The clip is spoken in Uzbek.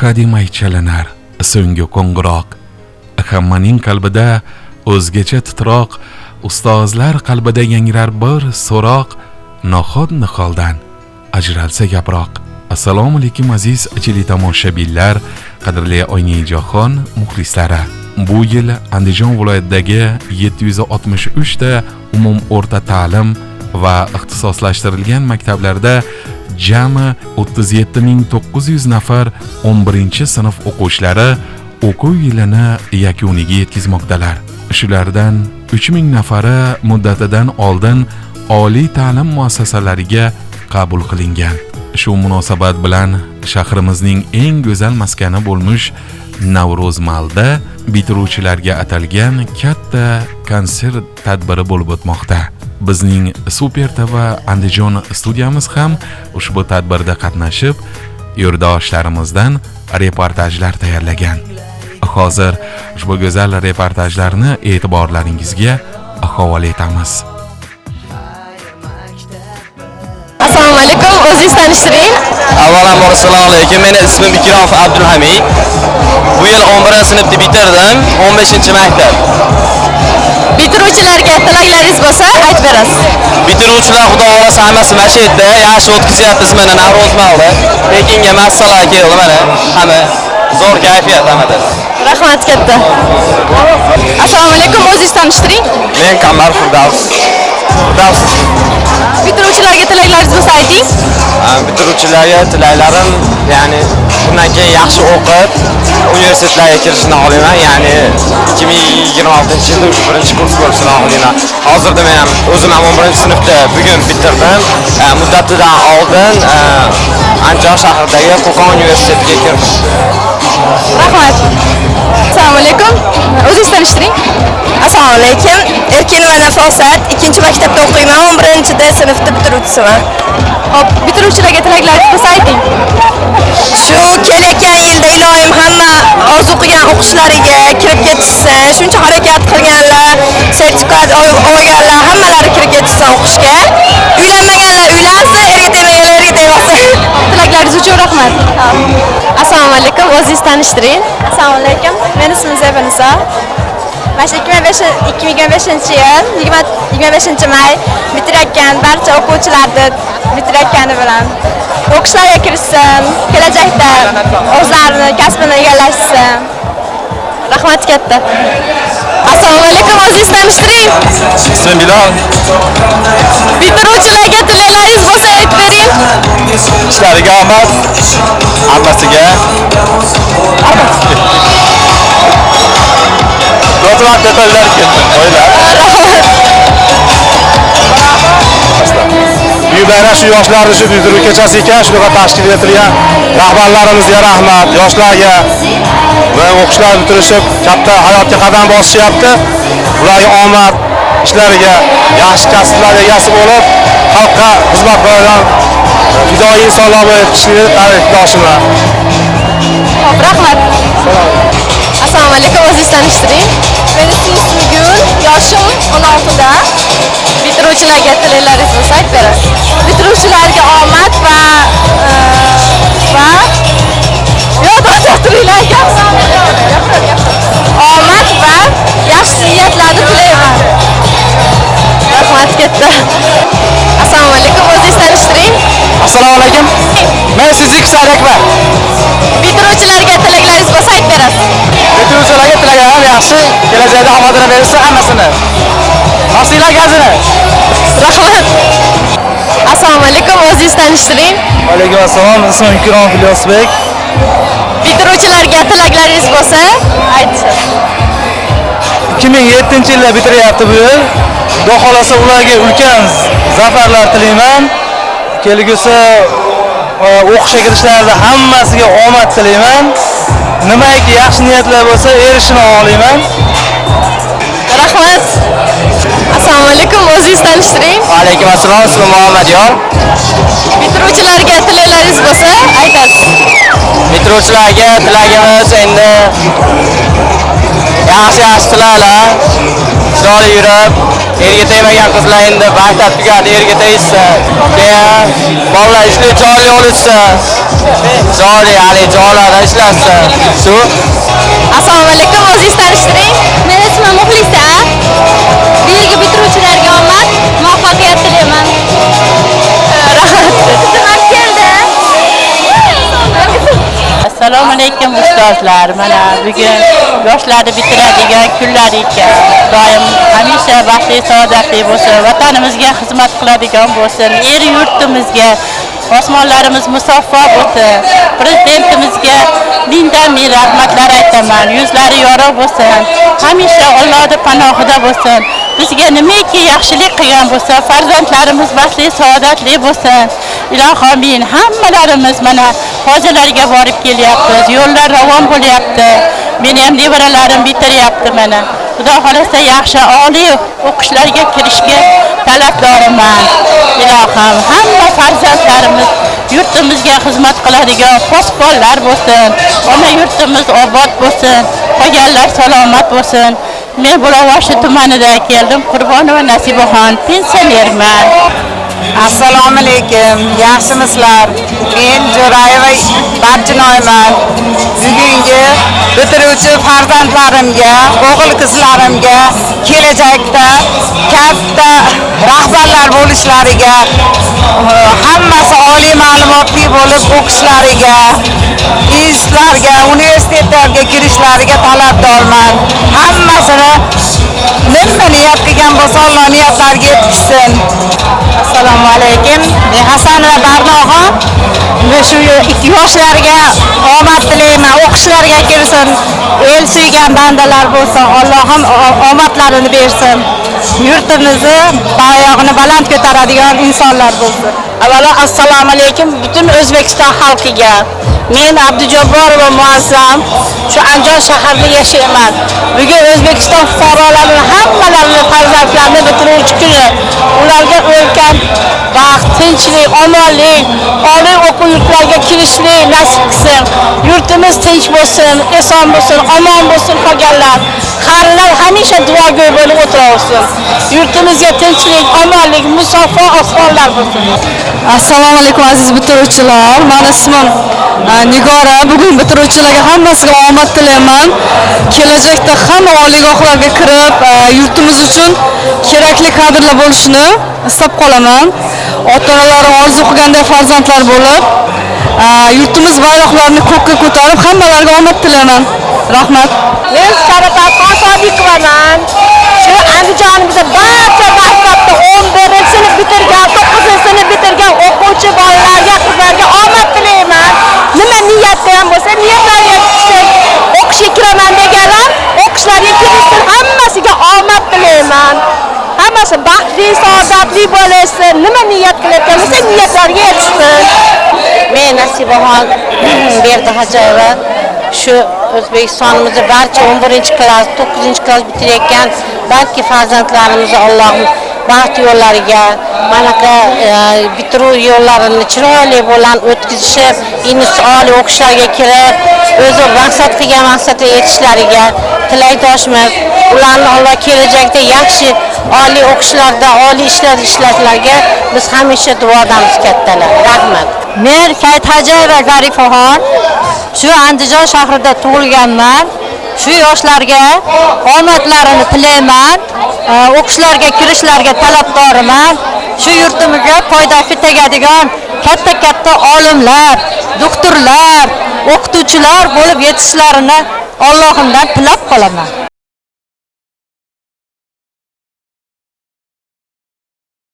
hademay chalinar so'nggi qo'ng'iroq. Hammaning qalbida o'zgacha titroq, ustozlar qalbida yangrar bir so'roq, noxod niholdan ajralsa yaproq. Assalomu alaykum aziz teletomoshabinlar, qadrli Oynaijahon muxlislari. Bu yil Andijon viloyatidagi 763 ta umum o'rta ta'lim va ixtisoslashtirilgan maktablarda jami 37900 nafar 11-sinf o'quvchilari o'quv yilini yakuniga yetkazmoqdalar. Shulardan 3000 nafari muddatidan oldin oliy ta'lim muassasalariga qabul qilingan. Shu munosabat bilan shahrimizning eng go'zal maskani bo'lmuş Navro'z Malda bitiruvchilarga atalgan katta konsert tadbiri bo'lib o'tmoqda. Bizning Super TV Andijon studiyamiz ham ushbu tadbirda qatnashib, yurdoshlarimizdan reportajlar tayyorlagan. Hozir ushbu go'zal reportajlarni e'tiborlaringizga havola etamiz. Assalomu alaykum, o'zingiz tanishtiring. Avvalambor assalomu alaykum. Meni ismim Ikrom Abdulhamid. Bu yil 11-sinfni bitirdim, 15-maktab. Bitiruvchilarga tilaklaringiz bo'lsa aytib berasiz. Bitiruvchilar xudo xolasa hammasi mana shu yerda yaxshi o'tkazyapmiz mana Navro'z Malda. Pekinga massalar keldi mana. Hamma zo'r kayfiyat hamada. Rahmat katta. Assalomu alaykum, o'zingiz tanishtiring. Men Kamar Firdavs. Bitiruvchilarga tilaklaringiz bo'lsa ayting. Bitiruvchilarga tilaklarim, ya'ni bundan keyin yaxshi o'qib, universitetlarga kirishni xohlayman. Ya'ni 2026-yilda uch birinchi kurs bo'lishini xohlayman. Hozirda men ham o'zim ham 11-sinfda bugun bitirdim. Muddatidan oldin Andijon shahridagi Qo'qon universitetiga kirdim. Rahmat. Assalomu alaykum. O'zingiz tanishtiring. Assalomu alaykum. Erkinova Nafosat, 2-maktabda o'qiyman, 11-sinfda bitiruvchisiman. Hop, bitiruvchilarga tilaklaringiz bo'lsa ayting. Shu kelayotgan yilda iloyim hamma orzu qilgan o'qishlariga kirib ketishsin, shuncha harakat qilganlar, sertifikat olganlar hammalari kirib ketishsin o'qishga. Uylanmaganlar uylansin, erga tegmaganlar erga tegmasin. Tilaklaringiz uchun rahmat. Assalomu alaykum, o'zingiz tanishtiring. Assalomu alaykum. Meni ismim Zebanisa. Mana shu 2025-yil 25-may bitirayotgan barcha o'quvchilarni bitirayotgani bilan o'qishlarga kirishsin, kelajakda o'zlarini kasbini egallashsin. Rahmat katta. Assalomu alaykum, o'zingiz tanishtiring. Ismim Bilal. Bitiruvchilarga tilaklaringiz bo'lsa aytib bering. Ishlariga omad, hammasiga. Ro'zmat detallar ketdi. Qo'ylar. Buyuklar shu yoshlarni shu bitiruv kechasi ekan, shunaqa tashkil etilgan rahbarlarimizga rahmat, yoshlarga va o'qishlar bitirishib katta hayotga qadam bosishyapti. Ularga omad, ishlariga yaxshi kasblar egasi bo'lib, xalqqa xizmat qiladigan fidoyi insonlar bo'lib yetishishini ta'kidlashiman. Xo'p, rahmat. Assalomu alaykum, o'zingiz tanishtiring. Meni ismim Gul, yoshim 16da. Bitiruvchilarga tilaklaringiz bo'lsa aytib berasiz. Bitiruvchilarga omad va omad va yaxshi niyatlarni tilayman. Rahmat katta. Assalomu alaykum, o'zingiz tanishtiring. Assalomu alaykum. Men Sizik Sarakbar. Bitiruvchilarga tilaklaringiz bo'lsa aytib berasiz. Bitiruvchilarga tilaklarim yaxshi, kelajakda omadini bersin hammasini. Nasiylar gazini. Rahmat. Assalomu alaykum, o'zingiz tanishtiring. Va alaykum assalom, ismim Ikrom Ilyosbek. Bitiruvchilarga tilaklaringiz bo'lsa aytasiz. 2007-yilda bitiryapti bu yil. Xudo xolasa ularga ulkan zafarlar tilayman. Kelgusi o'qishga kirishlarida hammasiga omad tilayman. Nimaiki yaxshi niyatlar bo'lsa, erishishini xohlayman. Rahmat. Assalomu alaykum, o'zingiz tanishtiring. Va alaykum assalom, ismim Muhammadyor. Bitiruvchilarga tilaklaringiz bo'lsa aytasiz. Bitiruvchilarga tilagimiz endi yaxshi tilaklar, chiroyli yurib, erga tegmagan qizlar endi maktab tugadi, erga tegsa, keyin bolalar ishli chiroyli o'lishsa, Joli, joylarda ishlasin. Shu. Assalomu alaykum, o'zingiz tanishtiring. Men ismim Muxlisa. Bu yilgi bitiruvchilarga omad, muvaffaqiyat tilayman. Rahmat. Xizmat keldi. Assalomu alaykum ustozlar. Mana bugun yoshlarni bitiradigan kunlar ekan. Doim hamisha baxtli, saodatli bo'lsin, vatanimizga xizmat qiladigan bo'lsin, er yurtimizga osmonlarimiz musaffo bo'lsin. Prezidentimizga mingdan ming rahmatlar aytaman. Yuzlari yorug' bo'lsin. Hamisha Allohning panohida bo'lsin. Bizga nimaki yaxshilik qilgan bo'lsa, farzandlarimiz baxtli, saodatli bo'lsin. Ilohim amin. Hammalarimiz mana hojilarga borib kelyapmiz. Yo'llar ravon bo'lyapti. Meni ham nevaralarim bitiryapti mana. Xudo xolasa yaxshi oliy o'qishlarga kirishga talabdorman. Ilohim hamma farzandlarimiz yurtimizga xizmat qiladigan posbonlar bo'lsin. Ona yurtimiz obod bo'lsin. Qolganlar salomat bo'lsin. Men Bulovoshi tumanidan keldim. Qurbonova Nasibaxon, pensionerman. Assalomu alaykum. Yaxshimisizlar? Men Jo'rayeva Barchinoyman. Bugungi bitiruvchi farzandlarimga, o'g'il-qizlarimga kelajakda katta rahbarlar bo'lishlariga, hammasi oliy ma'lumotli bo'lib o'qishlariga, institutlarga, universitetlarga kirishlariga talabdorman. Hammasini nima niyat qilgan bo'lsa, Alloh niyatlariga yetkazsin. Assalomu alaykum. Men Hasanova Barnoxon. Shu yoshlarga omad tilayman, o'qishlariga kirsin. El suygan bandalar bo'lsin, Allohim omadlarini bersin. Yurtimizni oyog'ini baland ko'taradigan insonlar bo'lsin. Avvalo assalomu alaykum butun O'zbekiston xalqiga. Men Abdujabborova Muazzam shu Andijon shahrida yashayman. Bugun O'zbekiston fuqarolarining hammalarini farzandlarini bitiruvchi kuni. Ularga ulkan baxt, tinchlik, omonlik, oliy o'quv yurtlariga kirishlik nasib qilsin. Yurtimiz tinch bo'lsin, eson bo'lsin, omon bo'lsin qolganlar. Qarilar hamisha duogo'y bo'lib o'tiraversin. Yurtimizga tinchlik, omonlik, musaffo osmonlar bo'lsin. Assalomu alaykum aziz bitiruvchilar. Meni ismim Nigora. Bugun bitiruvchilarga hammasiga omad tilayman. Kelajakda hamma oliygohlarga kirib, yurtimiz uchun kerakli kadrlar bo'lishini istab qolaman. Ota-onalar orzu qilganday farzandlar bo'lib, yurtimiz bayroqlarini ko'kka ko'tarib, hammalarga omad tilayman. Rahmat. Men Sarapat Sodiqovaman. Shu Andijonimizda barcha maktabda 11-sinf bitirgan, 9-sinf bitirgan o'quvchi bolalarga, qizlarga omad tilayman. Nima niyatda ham bo'lsa, niyatlariga yetishsin. O'qishga kiraman deganlar, o'qishlariga kirishsin. Hammasiga omad tilayman. Hammasi baxtli, saodatli bo'lsin. Nima niyat qilayotgan bo'lsa, niyatlariga yetishsin. Men Nasibaxon Berdihojoyeva. Shu O'zbekistonimizda barcha 11-klass, 9-klass bitirayotgan barcha farzandlarimizni Allohim baxt yo'llariga, manaqa bitiruv yo'llarini chiroyli bilan o'tkazishib, oliy o'qishlarga kirib, o'zi maqsad qilgan maqsadga yetishlariga tilakdoshmiz. Ularni Alloh kelajakda yaxshi oliy o'qishlarda, oliy ishlarda ishlashlariga biz hamisha duodamiz kattalar. Rahmat. Men Kaytxo'jayeva Garifaxon. Shu Andijon shahrida tug'ilganman. Shu yoshlarga omadlarini tilayman. O'qishlarga kirishlariga talabdorman. Shu yurtimizga foydasi tegadigan katta olimlar, doktorlar, o'qituvchilar bo'lib yetishlarini Allohimdan tilab qolaman.